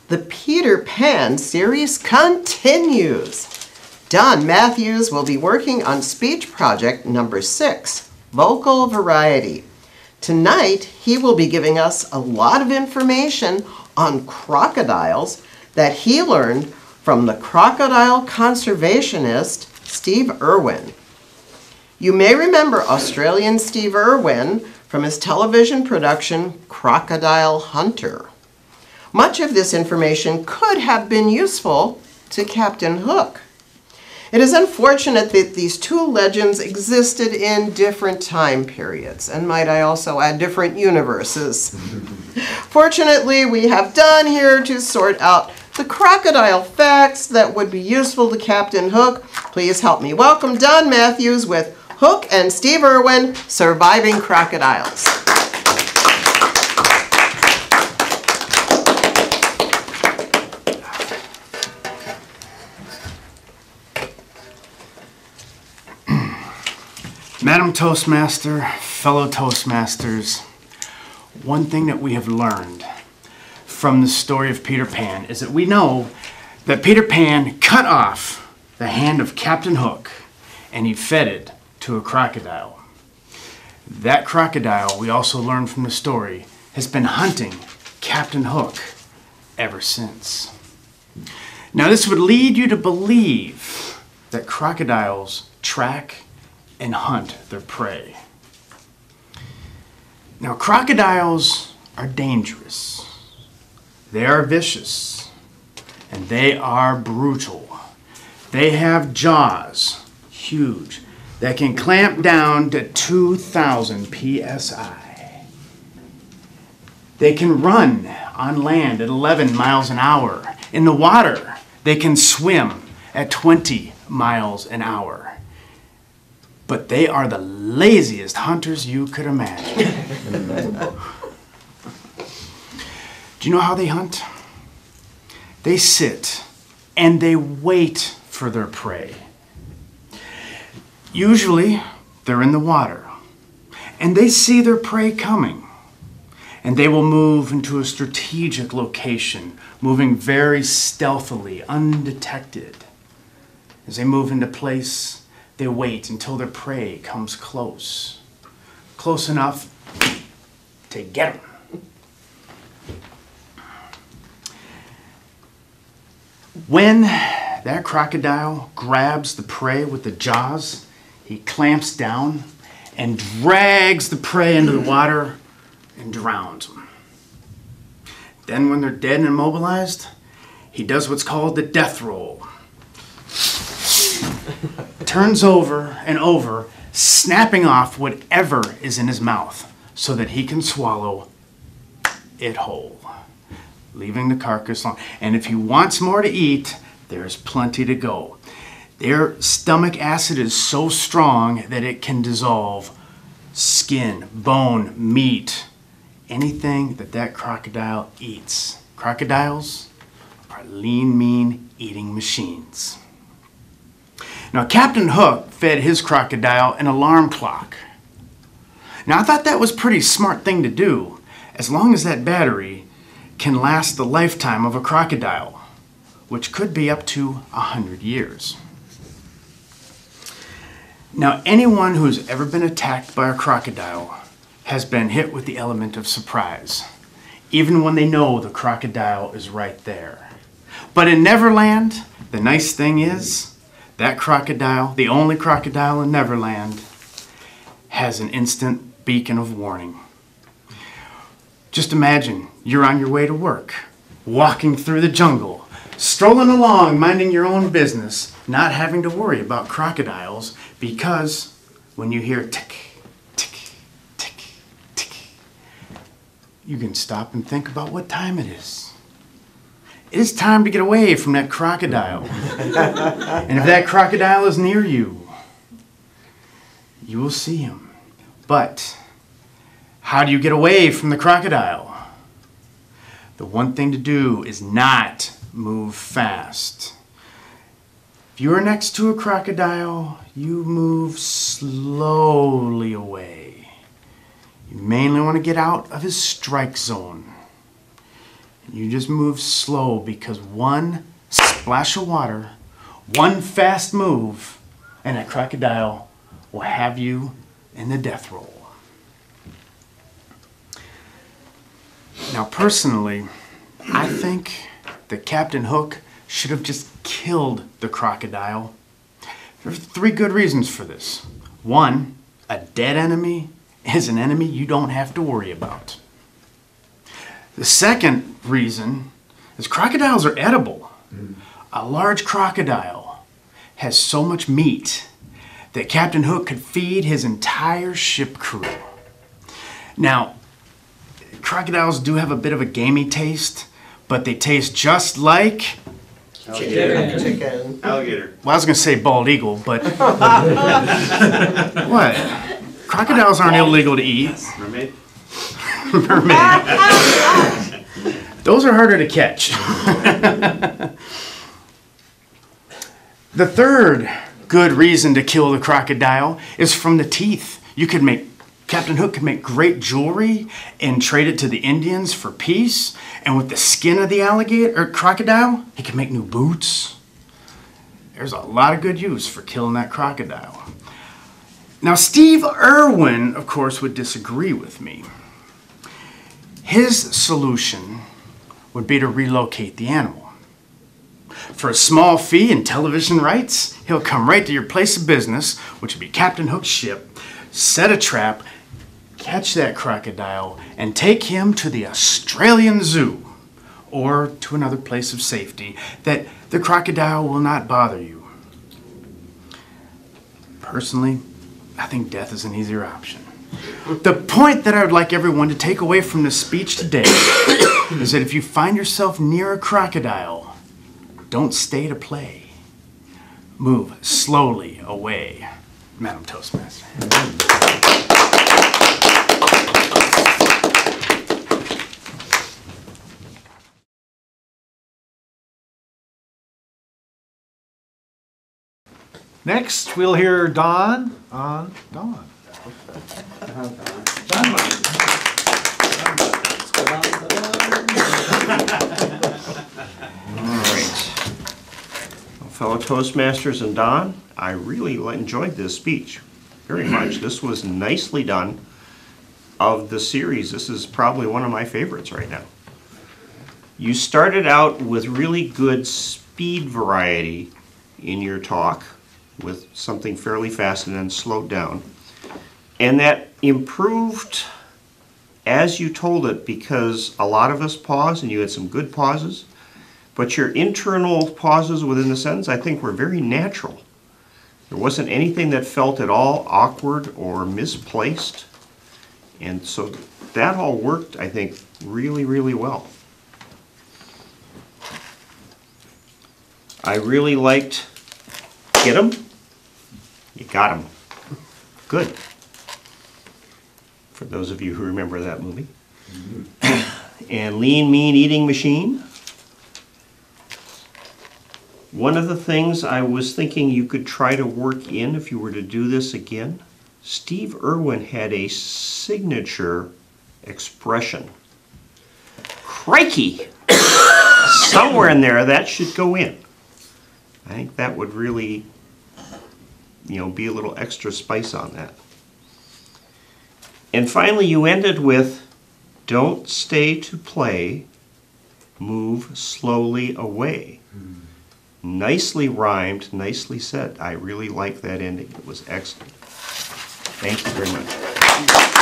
The Peter Pan series continues. Don Mathews will be working on speech project number 6, Vocal Variety. Tonight, he will be giving us a lot of information on crocodiles that he learned from the crocodile conservationist Steve Irwin. You may remember Australian Steve Irwin from his television production Crocodile Hunter. Much of this information could have been useful to Captain Hook. It is unfortunate that these two legends existed in different time periods, and might I also add, different universes. Fortunately, we have Don here to sort out the crocodile facts that would be useful to Captain Hook. Please help me welcome Don Mathews with Hook and Steve Irwin, Surviving Crocodiles. Madam Toastmaster, fellow Toastmasters, one thing that we have learned from the story of Peter Pan is that we know that Peter Pan cut off the hand of Captain Hook and he fed it to a crocodile. That crocodile, we also learned from the story, has been hunting Captain Hook ever since. Now this would lead you to believe that crocodiles track and hunt their prey. Now, crocodiles are dangerous. They are vicious, and they are brutal. They have jaws, huge, that can clamp down to 2,000 psi. They can run on land at 11 miles an hour. In the water, they can swim at 20 miles an hour. But they are the laziest hunters you could imagine. Do you know how they hunt? They sit and they wait for their prey. Usually, they're in the water and they see their prey coming. And they will move into a strategic location, moving very stealthily, undetected. As they move into place, they wait until their prey comes close. Close enough to get them. When that crocodile grabs the prey with the jaws, he clamps down and drags the prey into the water and drowns them. Then when they're dead and immobilized, he does what's called the death roll. Turns over and over, snapping off whatever is in his mouth so that he can swallow it whole, leaving the carcass alone. And if he wants more to eat, there's plenty to go. Their stomach acid is so strong that it can dissolve skin, bone, meat, anything that crocodile eats. Crocodiles are lean, mean eating machines. Now, Captain Hook fed his crocodile an alarm clock. Now, I thought that was a pretty smart thing to do, as long as that battery can last the lifetime of a crocodile, which could be up to 100 years. Now, anyone who's ever been attacked by a crocodile has been hit with the element of surprise, even when they know the crocodile is right there. But in Neverland, the nice thing is, that crocodile, the only crocodile in Neverland, has an instant beacon of warning. Just imagine you're on your way to work, walking through the jungle, strolling along, minding your own business, not having to worry about crocodiles, because when you hear tick, tick, tick, tick, you can stop and think about what time it is. It is time to get away from that crocodile. And if that crocodile is near you, you will see him. But how do you get away from the crocodile? The one thing to do is not move fast. If you are next to a crocodile, you move slowly away. You mainly want to get out of his strike zone. You just move slow because one splash of water, one fast move, and that crocodile will have you in the death roll. Now, personally, I think that Captain Hook should have just killed the crocodile. There's 3 good reasons for this. 1, a dead enemy is an enemy you don't have to worry about. The second reason is crocodiles are edible. A large crocodile has so much meat that Captain Hook could feed his entire ship crew. Now, crocodiles do have a bit of a gamey taste, but they taste just like Chicken. Alligator. Well, I was going to say bald eagle, but what? Crocodiles aren't illegal to eat. Mermaid. Mermaid. Those are harder to catch. The third good reason to kill the crocodile is from the teeth. Captain Hook could make great jewelry and trade it to the Indians for peace. And with the skin of the crocodile, he could make new boots. There's a lot of good use for killing that crocodile. Now, Steve Irwin, of course, would disagree with me. His solution would be to relocate the animal. For a small fee and television rights, he'll come right to your place of business, which would be Captain Hook's ship, set a trap, catch that crocodile, and take him to the Australian Zoo or to another place of safety that the crocodile will not bother you. Personally, I think death is an easier option. The point that I would like everyone to take away from this speech today is that if you find yourself near a crocodile, don't stay to play. Move slowly away. Madam Toastmaster. Next, we'll hear Dawn on Dawn. Fellow Toastmasters and Don, I really enjoyed this speech very much. This was nicely done. Of the series, this is probably one of my favorites right now. You started out with really good speed variety in your talk with something fairly fast and then slowed down. And that improved as you told it because a lot of us paused and you had some good pauses. But your internal pauses within the sentence, I think, were very natural. There wasn't anything that felt at all awkward or misplaced. And so that all worked, I think, really, really well. I really liked Get 'em? You got 'em. Good. For those of you who remember that movie. And Lean, Mean Eating Machine. One of the things I was thinking you could try to work in if you were to do this again, Steve Irwin had a signature expression. Crikey! Somewhere in there that should go in. I think that would really, be a little extra spice on that. And finally you ended with, don't stay to play, move slowly away. Nicely rhymed, nicely said. I really like that ending. It was excellent. Thank you very much.